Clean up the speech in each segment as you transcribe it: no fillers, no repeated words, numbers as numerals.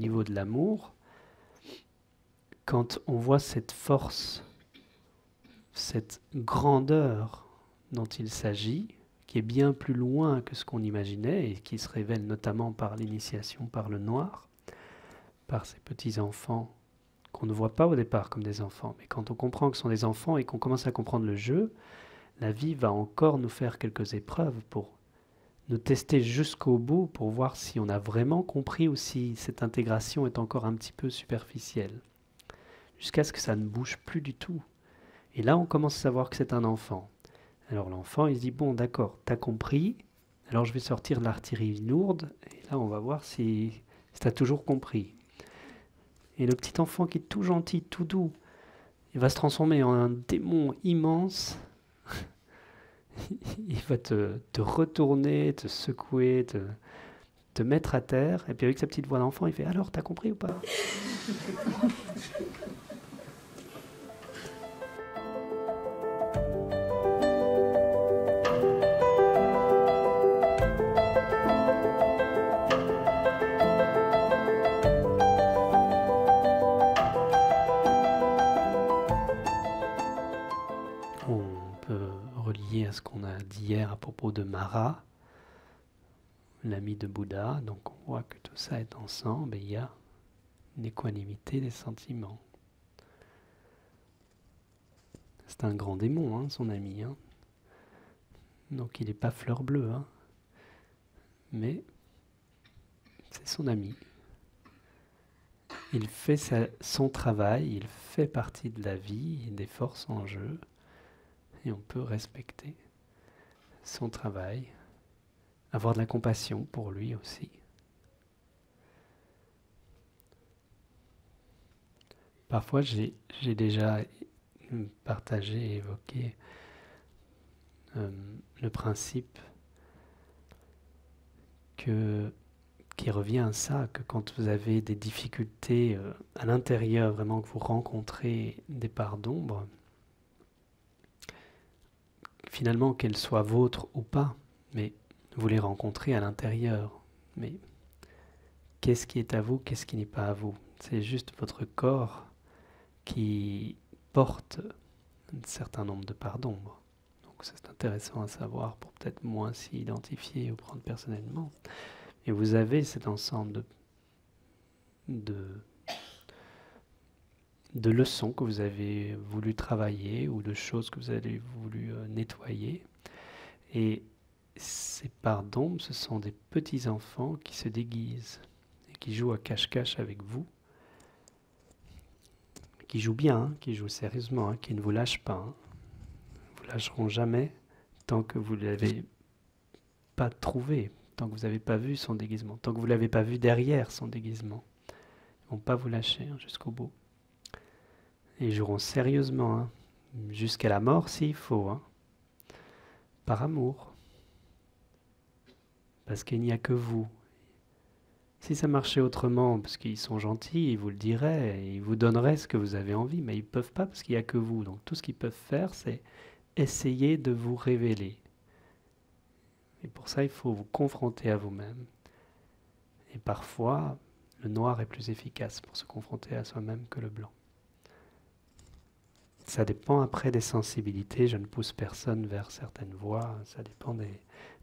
niveau de l'amour, quand on voit cette force, cette grandeur dont il s'agit, qui est bien plus loin que ce qu'on imaginait et qui se révèle notamment par l'initiation par le noir, par ces petits-enfants qu'on ne voit pas au départ comme des enfants. Mais quand on comprend que ce sont des enfants et qu'on commence à comprendre le jeu, la vie va encore nous faire quelques épreuves pour nous tester jusqu'au bout pour voir si on a vraiment compris ou si cette intégration est encore un petit peu superficielle. Jusqu'à ce que ça ne bouge plus du tout. Et là, on commence à savoir que c'est un enfant. Alors l'enfant, il se dit, bon, d'accord, t'as compris, alors je vais sortir de l'artillerie lourde, et là, on va voir si t'as toujours compris. Et le petit enfant qui est tout gentil, tout doux, il va se transformer en un démon immense. Il va te retourner, te secouer, te mettre à terre. Et puis avec sa petite voix d'enfant, il fait « Alors, t'as compris ou pas ?» À ce qu'on a dit hier à propos de Mara, l'ami de Bouddha. Donc on voit que tout ça est ensemble et il y a une équanimité des sentiments. C'est un grand démon, hein, son ami. Hein. Donc il n'est pas fleur bleue, hein. Mais c'est son ami. Il fait son travail, il fait partie de la vie, des forces en jeu. Et on peut respecter son travail, avoir de la compassion pour lui aussi. Parfois, j'ai déjà partagé et évoqué le principe qui revient à ça, que quand vous avez des difficultés à l'intérieur, vraiment que vous rencontrez des parts d'ombre, finalement, qu'elles soient vôtres ou pas, mais vous les rencontrez à l'intérieur. Mais qu'est-ce qui est à vous, qu'est-ce qui n'est pas à vous? C'est juste votre corps qui porte un certain nombre de parts d'ombre. Donc c'est intéressant à savoir pour peut-être moins s'y identifier ou prendre personnellement. Et vous avez cet ensemble de leçons que vous avez voulu travailler ou de choses que vous avez voulu nettoyer. Et ces parts d'ombre, ce sont des petits enfants qui se déguisent et qui jouent à cache-cache avec vous, qui jouent bien, hein, qui jouent sérieusement, hein, qui ne vous lâchent pas. Hein. Ils ne vous lâcheront jamais tant que vous ne l'avez pas trouvé, tant que vous n'avez pas vu son déguisement, tant que vous ne l'avez pas vu derrière son déguisement. Ils ne vont pas vous lâcher hein, jusqu'au bout. Et ils joueront sérieusement, hein, jusqu'à la mort s'il faut, hein, par amour. Parce qu'il n'y a que vous. Si ça marchait autrement, parce qu'ils sont gentils, ils vous le diraient, ils vous donneraient ce que vous avez envie, mais ils ne peuvent pas parce qu'il n'y a que vous. Donc tout ce qu'ils peuvent faire, c'est essayer de vous révéler. Et pour ça, il faut vous confronter à vous-même. Et parfois, le noir est plus efficace pour se confronter à soi-même que le blanc. Ça dépend après des sensibilités, je ne pousse personne vers certaines voies, ça dépend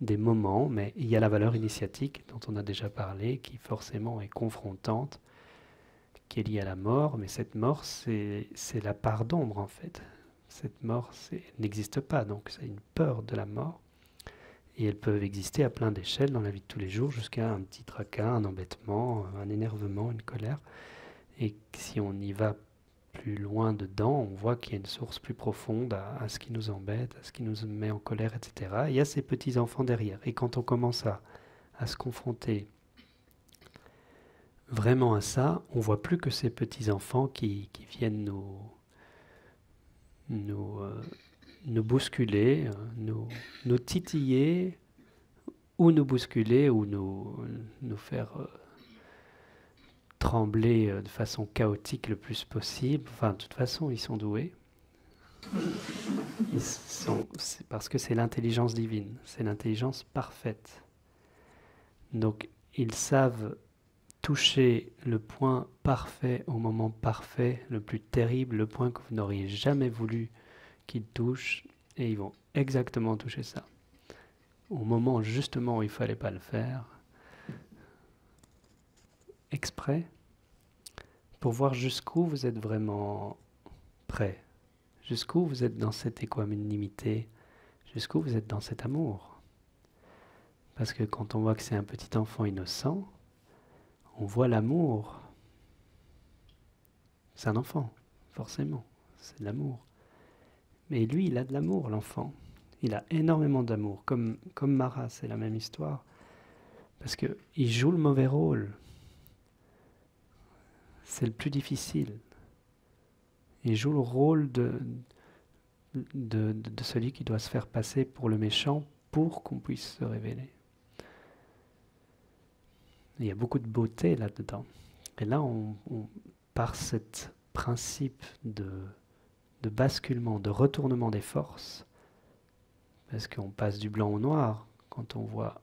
des moments, mais il y a la valeur initiatique dont on a déjà parlé, qui forcément est confrontante, qui est liée à la mort, mais cette mort, c'est la part d'ombre en fait. Cette mort n'existe pas, donc c'est une peur de la mort, et elles peuvent exister à plein d'échelles dans la vie de tous les jours, jusqu'à un petit tracas, un embêtement, un énervement, une colère, et si on y va plus loin dedans, on voit qu'il y a une source plus profonde à ce qui nous embête, à ce qui nous met en colère, etc. Et il y a ces petits-enfants derrière. Et quand on commence à se confronter vraiment à ça, on voit plus que ces petits-enfants qui viennent nous bousculer, nous titiller, ou nous bousculer, ou nous faire trembler de façon chaotique le plus possible. Enfin, de toute façon, ils sont doués. C'est parce que c'est l'intelligence divine, c'est l'intelligence parfaite. Donc, ils savent toucher le point parfait au moment parfait, le plus terrible, le point que vous n'auriez jamais voulu qu'ils touchent, et ils vont exactement toucher ça. Au moment justement où il ne fallait pas le faire, exprès, pour voir jusqu'où vous êtes vraiment prêt, jusqu'où vous êtes dans cette équanimité, jusqu'où vous êtes dans cet amour. Parce que quand on voit que c'est un petit enfant innocent, on voit l'amour. C'est un enfant, forcément, c'est de l'amour. Mais lui, il a de l'amour, l'enfant. Il a énormément d'amour, comme Mara, c'est la même histoire. Parce qu'il joue le mauvais rôle. C'est le plus difficile. Il joue le rôle de celui qui doit se faire passer pour le méchant pour qu'on puisse se révéler. Il y a beaucoup de beauté là-dedans. Et là, par ce principe de basculement, de retournement des forces, parce qu'on passe du blanc au noir quand on voit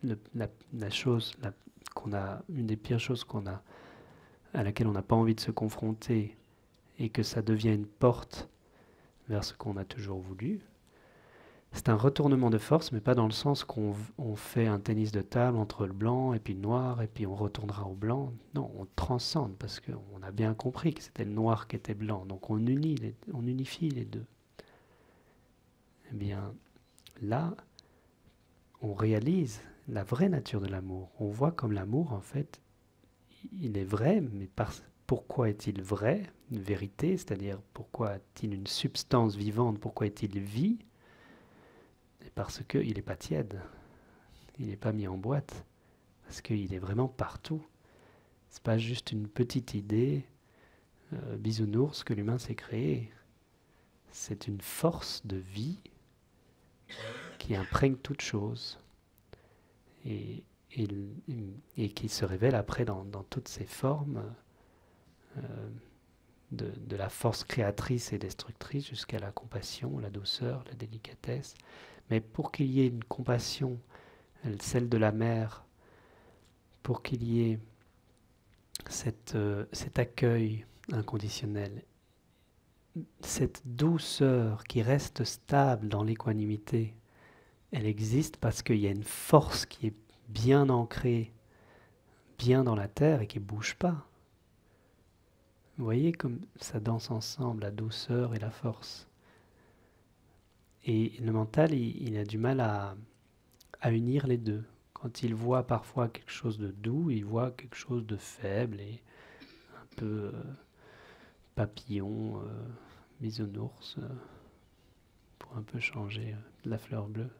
la chose une des pires choses à laquelle on n'a pas envie de se confronter, et que ça devient une porte vers ce qu'on a toujours voulu. C'est un retournement de force, mais pas dans le sens qu'on fait un tennis de table entre le blanc et puis le noir, et puis on retournera au blanc. Non, on transcende, parce qu'on a bien compris que c'était le noir qui était blanc, donc on unifie les deux. Eh bien, là, on réalise la vraie nature de l'amour. On voit comme l'amour, en fait, il est vrai, mais pourquoi est-il vrai, une vérité, c'est-à-dire pourquoi est-il une substance vivante, pourquoi est-il vie? Et parce qu'il n'est pas tiède, il n'est pas mis en boîte, parce qu'il est vraiment partout. C'est pas juste une petite idée bisounours que l'humain s'est créé. C'est une force de vie qui imprègne toute chose et qui se révèle après dans toutes ses formes, de la force créatrice et destructrice jusqu'à la compassion, la douceur, la délicatesse. Mais pour qu'il y ait une compassion, celle de la mère, pour qu'il y ait cet accueil inconditionnel, cette douceur qui reste stable dans l'équanimité, elle existe parce qu'il y a une force qui est bien ancrée, bien dans la terre et qui ne bouge pas. Vous voyez comme ça danse ensemble, la douceur et la force. Et le mental, il a du mal à unir les deux. Quand il voit parfois quelque chose de doux, il voit quelque chose de faible et un peu papillon, bisounours, pour un peu changer de la fleur bleue.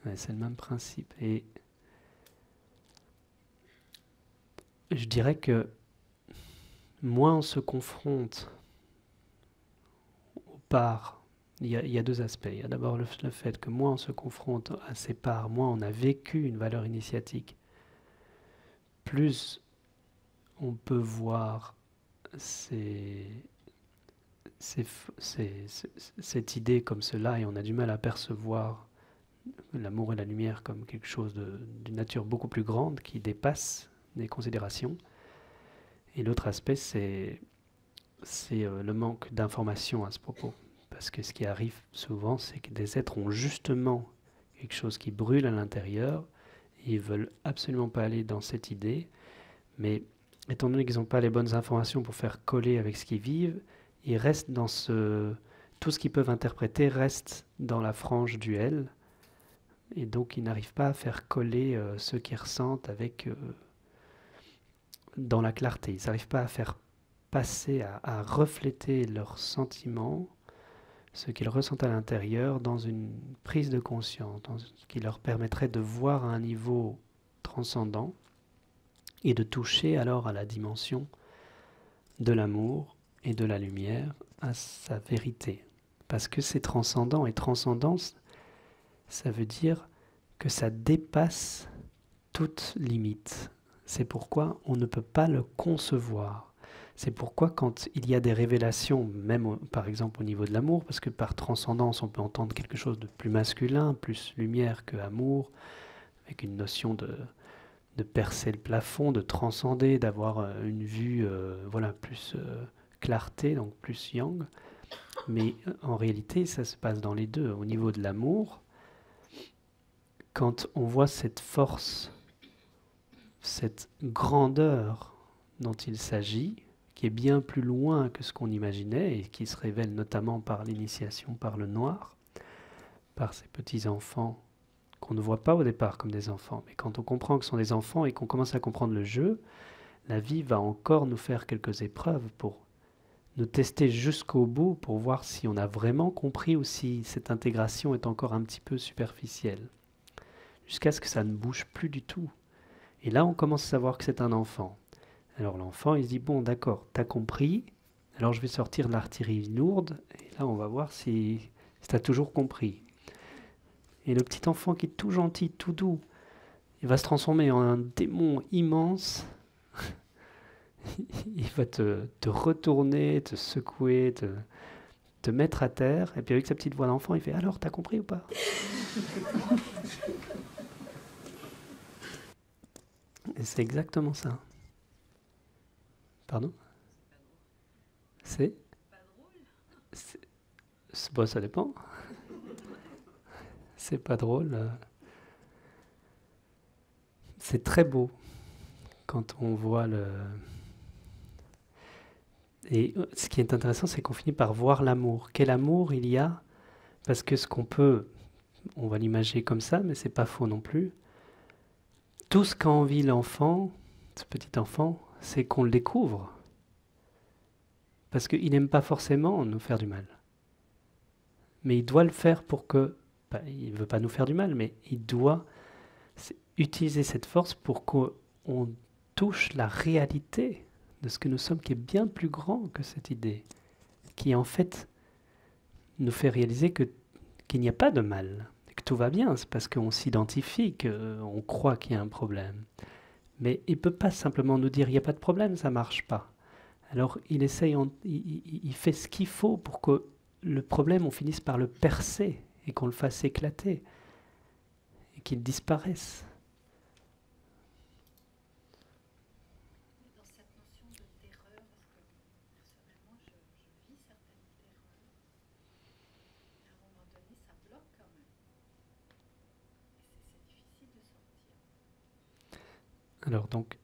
Ouais, c'est le même principe. Et je dirais que moins on se confronte aux parts, il y a deux aspects. Il y a d'abord le fait que moins on se confronte à ces parts, moins on a vécu une valeur initiatique, plus on peut voir cette idée comme cela, et on a du mal à percevoir l'amour et la lumière comme quelque chose d'une nature beaucoup plus grande qui dépasse des considérations. Et l'autre aspect, c'est le manque d'information à ce propos. Parce que ce qui arrive souvent, c'est que des êtres ont justement quelque chose qui brûle à l'intérieur, et ils veulent absolument pas aller dans cette idée, mais étant donné qu'ils n'ont pas les bonnes informations pour faire coller avec ce qu'ils vivent, ils restent dans tout ce qu'ils peuvent interpréter reste dans la frange du elle, et donc ils n'arrivent pas à faire coller ce qu'ils ressentent avec dans la clarté. Ils n'arrivent pas à faire passer, à refléter leurs sentiments, ce qu'ils ressentent à l'intérieur, dans une prise de conscience, dans ce qui leur permettrait de voir à un niveau transcendant et de toucher alors à la dimension de l'amour et de la lumière, à sa vérité. Parce que c'est transcendant, et transcendance, ça veut dire que ça dépasse toute limite. C'est pourquoi on ne peut pas le concevoir. C'est pourquoi quand il y a des révélations, même par exemple au niveau de l'amour, parce que par transcendance on peut entendre quelque chose de plus masculin, plus lumière que amour, avec une notion de percer le plafond, de transcender, d'avoir une vue voilà, plus clarté, donc plus yang. Mais en réalité, ça se passe dans les deux. Au niveau de l'amour, quand on voit cette force, cette grandeur dont il s'agit, qui est bien plus loin que ce qu'on imaginait et qui se révèle notamment par l'initiation par le noir, par ces petits enfants qu'on ne voit pas au départ comme des enfants. Mais quand on comprend que ce sont des enfants et qu'on commence à comprendre le jeu, la vie va encore nous faire quelques épreuves pour nous tester jusqu'au bout, pour voir si on a vraiment compris ou si cette intégration est encore un petit peu superficielle. Jusqu'à ce que ça ne bouge plus du tout. Et là, on commence à savoir que c'est un enfant. Alors l'enfant, il se dit, bon d'accord, t'as compris, alors je vais sortir l'artillerie lourde, et là on va voir si t'as toujours compris. Et le petit enfant qui est tout gentil, tout doux, il va se transformer en un démon immense. Il va te retourner, te secouer, te mettre à terre. Et puis avec sa petite voix d'enfant, il fait « Alors, t'as compris ou pas ?» Et c'est exactement ça. Pardon ? C'est bon, ça dépend. C'est pas drôle. C'est très beau quand on voit le... Et ce qui est intéressant, c'est qu'on finit par voir l'amour. Quel amour il y a? Parce que ce qu'on peut, on va l'imaginer comme ça, mais c'est pas faux non plus. Tout ce qu'a envie l'enfant, ce petit enfant, c'est qu'on le découvre. Parce qu'il n'aime pas forcément nous faire du mal. Mais il doit le faire pour que... il ne veut pas nous faire du mal, mais il doit utiliser cette force pour qu'on touche la réalité de ce que nous sommes, qui est bien plus grand que cette idée, qui en fait nous fait réaliser qu'il n'y a pas de mal, que tout va bien. C'est parce qu'on s'identifie qu'on croit qu'il y a un problème. Mais il ne peut pas simplement nous dire il n'y a pas de problème, ça ne marche pas. Alors il essaye, il fait ce qu'il faut pour que le problème, on finisse par le percer et qu'on le fasse éclater et qu'il disparaisse. Dans cette notion de terreur, parce que personnellement, je vis certaines terreurs, à un moment donné, ça bloque quand même. Et c'est difficile de sortir. Alors donc,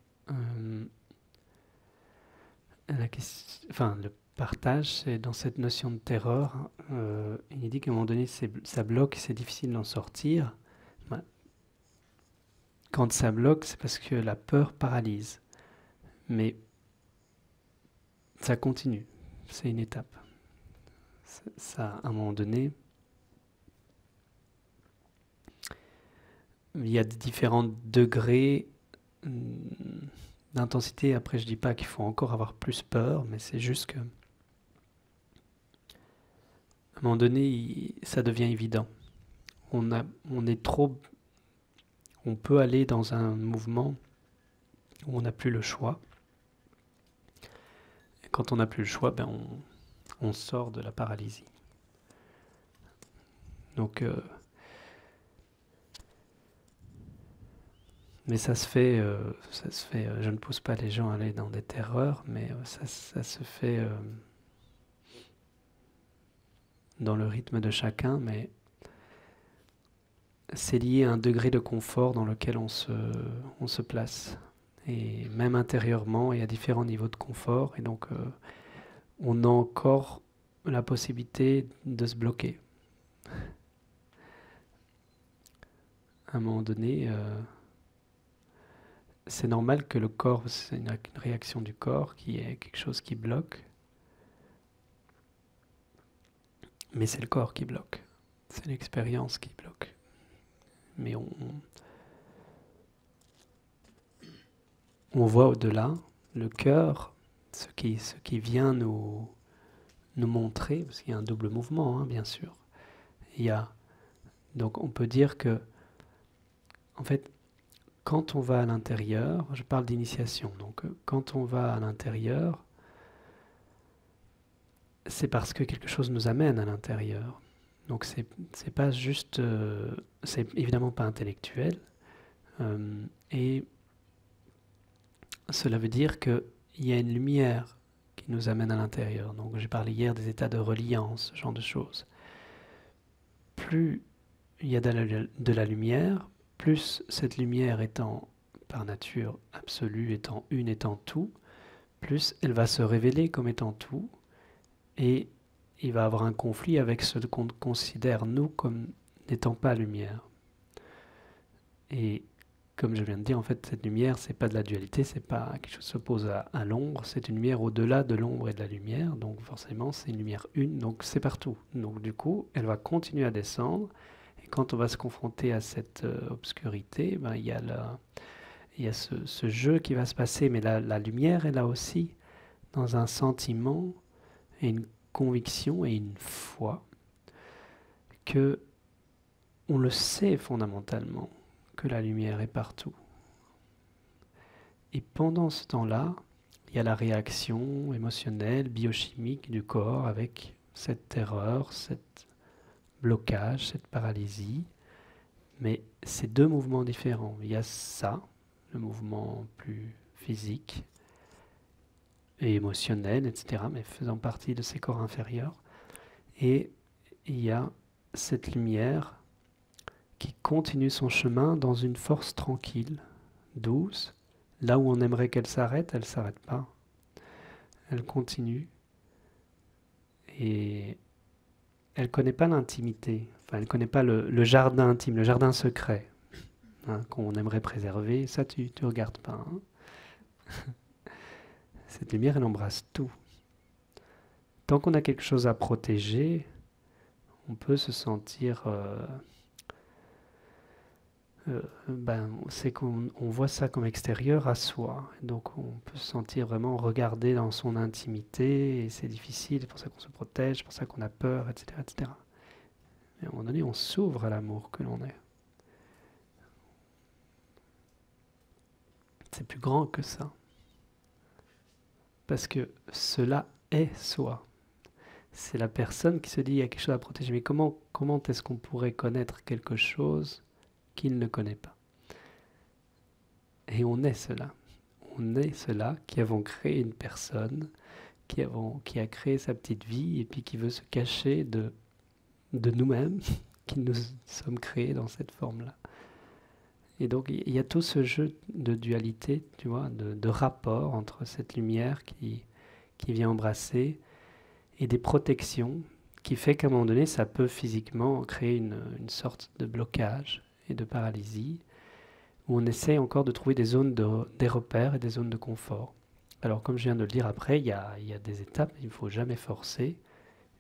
la question, enfin, le partage, c'est dans cette notion de terreur. Il dit qu'à un moment donné, ça bloque et c'est difficile d'en sortir. Quand ça bloque, c'est parce que la peur paralyse. Mais ça continue. C'est une étape. Ça, à un moment donné, il y a différents degrés d'intensité. Après, je dis pas qu'il faut encore avoir plus peur, mais c'est juste que à un moment donné, ça devient évident. On est trop... On peut aller dans un mouvement où on n'a plus le choix. Et quand on n'a plus le choix, ben on sort de la paralysie. Donc, mais ça se fait. Je ne pousse pas les gens à aller dans des terreurs, mais ça se fait dans le rythme de chacun, mais c'est lié à un degré de confort dans lequel on se place. Et même intérieurement, il y a différents niveaux de confort, et donc on a encore la possibilité de se bloquer. À un moment donné, c'est normal que le corps, c'est une réaction du corps qui est quelque chose qui bloque, mais c'est le corps qui bloque, c'est l'expérience qui bloque. Mais on voit au-delà le cœur, ce qui vient nous montrer, parce qu'il y a un double mouvement, hein, bien sûr. Donc on peut dire que, en fait, quand on va à l'intérieur, je parle d'initiation, donc quand on va à l'intérieur, c'est parce que quelque chose nous amène à l'intérieur. Donc c'est pas juste, c'est évidemment pas intellectuel, et cela veut dire qu'il y a une lumière qui nous amène à l'intérieur. Donc j'ai parlé hier des états de reliance, ce genre de choses. Plus il y a de la lumière, plus cette lumière étant par nature absolue, étant une, étant tout, plus elle va se révéler comme étant tout, et il va y avoir un conflit avec ce qu'on considère nous comme n'étant pas lumière. Et comme je viens de dire, en fait, cette lumière, c'est pas de la dualité, c'est pas quelque chose qui s'oppose à l'ombre, c'est une lumière au-delà de l'ombre et de la lumière, donc forcément, c'est une lumière une, donc c'est partout. Donc du coup, elle va continuer à descendre, et quand on va se confronter à cette obscurité, ben, il y a ce jeu qui va se passer, mais la lumière est là aussi, dans un sentiment et une conviction et une foi que on le sait fondamentalement, que la lumière est partout. Et pendant ce temps-là, il y a la réaction émotionnelle, biochimique du corps avec cette terreur, cet blocage, cette paralysie. Mais c'est deux mouvements différents. Il y a ça, le mouvement plus physique et émotionnel, etc., mais faisant partie de ces corps inférieurs. Et il y a cette lumière qui continue son chemin dans une force tranquille, douce. Là où on aimerait qu'elle s'arrête, elle ne s'arrête pas. Elle continue. Et elle ne connaît pas l'intimité. Enfin, elle ne connaît pas le jardin intime, le jardin secret, hein, qu'on aimerait préserver. Ça, tu ne regardes pas. Hein. Cette lumière, elle embrasse tout. Tant qu'on a quelque chose à protéger, on peut se sentir... c'est qu'on voit ça comme extérieur à soi. Donc on peut se sentir vraiment regardé dans son intimité, et c'est difficile, c'est pour ça qu'on se protège, c'est pour ça qu'on a peur, etc., etc. Mais à un moment donné, on s'ouvre à l'amour que l'on est. C'est plus grand que ça. Parce que cela est soi. C'est la personne qui se dit il y a quelque chose à protéger. Mais comment est-ce qu'on pourrait connaître quelque chose qu'il ne connaît pas? Et on est cela. On est cela qui avons créé une personne, qui a créé sa petite vie et puis qui veut se cacher de nous-mêmes, qui nous sommes créés dans cette forme-là. Et donc il y a tout ce jeu de dualité, tu vois, de rapport entre cette lumière qui vient embrasser et des protections qui fait qu'à un moment donné, ça peut physiquement créer une sorte de blocage et de paralysie, où on essaie encore de trouver des zones des repères et des zones de confort. Alors comme je viens de le dire après, il y a des étapes, il ne faut jamais forcer.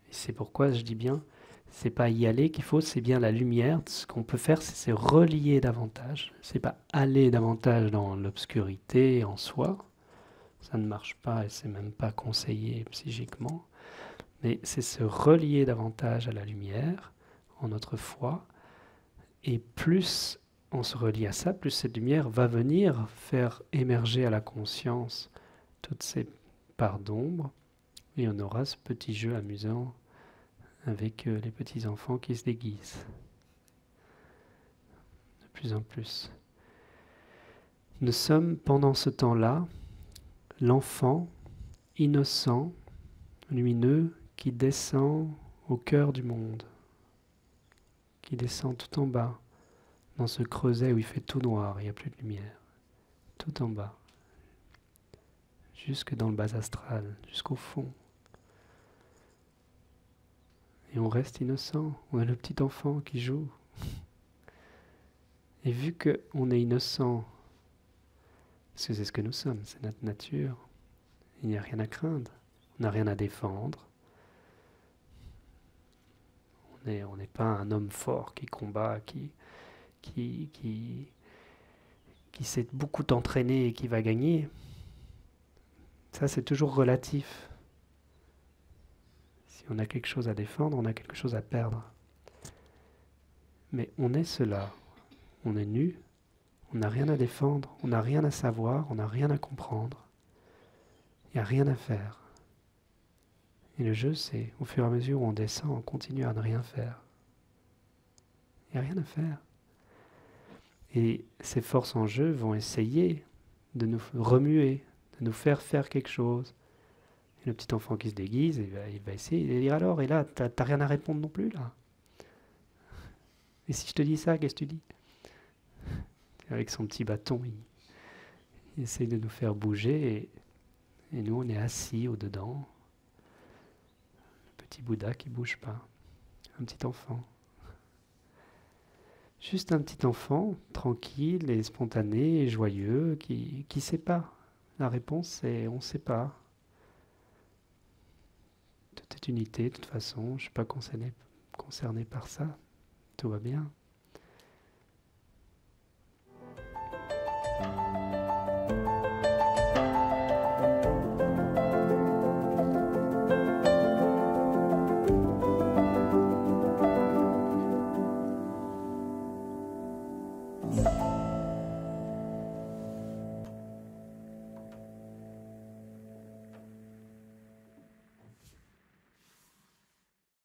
Et c'est pourquoi je dis bien, c'est pas y aller qu'il faut, c'est bien la lumière. Ce qu'on peut faire, c'est se relier davantage. C'est pas aller davantage dans l'obscurité en soi. Ça ne marche pas et c'est même pas conseillé psychiquement. Mais c'est se relier davantage à la lumière, en notre foi. Et plus on se relie à ça, plus cette lumière va venir faire émerger à la conscience toutes ces parts d'ombre. Et on aura ce petit jeu amusant avec les petits enfants qui se déguisent. De plus en plus. Nous sommes pendant ce temps-là l'enfant innocent, lumineux, qui descend au cœur du monde, qui descend tout en bas, dans ce creuset où il fait tout noir, il n'y a plus de lumière, tout en bas, jusque dans le bas astral, jusqu'au fond. Et on reste innocent, on est le petit enfant qui joue. Et vu qu'on est innocent, parce que c'est ce que nous sommes, c'est notre nature, il n'y a rien à craindre, on n'a rien à défendre. On n'est pas un homme fort qui combat, qui s'est beaucoup entraîné et qui va gagner. Ça, c'est toujours relatif. Si on a quelque chose à défendre, on a quelque chose à perdre. Mais on est cela. On est nu, on n'a rien à défendre, on n'a rien à savoir, on n'a rien à comprendre. Il n'y a rien à faire. Et le jeu, c'est au fur et à mesure où on descend, on continue à ne rien faire. Il n'y a rien à faire. Et ces forces en jeu vont essayer de nous remuer, de nous faire quelque chose. Et le petit enfant qui se déguise, il va essayer de dire alors, et là, t'as rien à répondre non plus, là. Et si je te dis ça, qu'est-ce que tu dis? Avec son petit bâton, il essaye de nous faire bouger, et nous, on est assis au-dedans. Le petit Bouddha qui bouge pas. Un petit enfant. Juste un petit enfant, tranquille et spontané et joyeux, qui sait pas. La réponse, c'est on sait pas. Tout est unité, de toute façon, je ne suis pas concerné par ça. Tout va bien.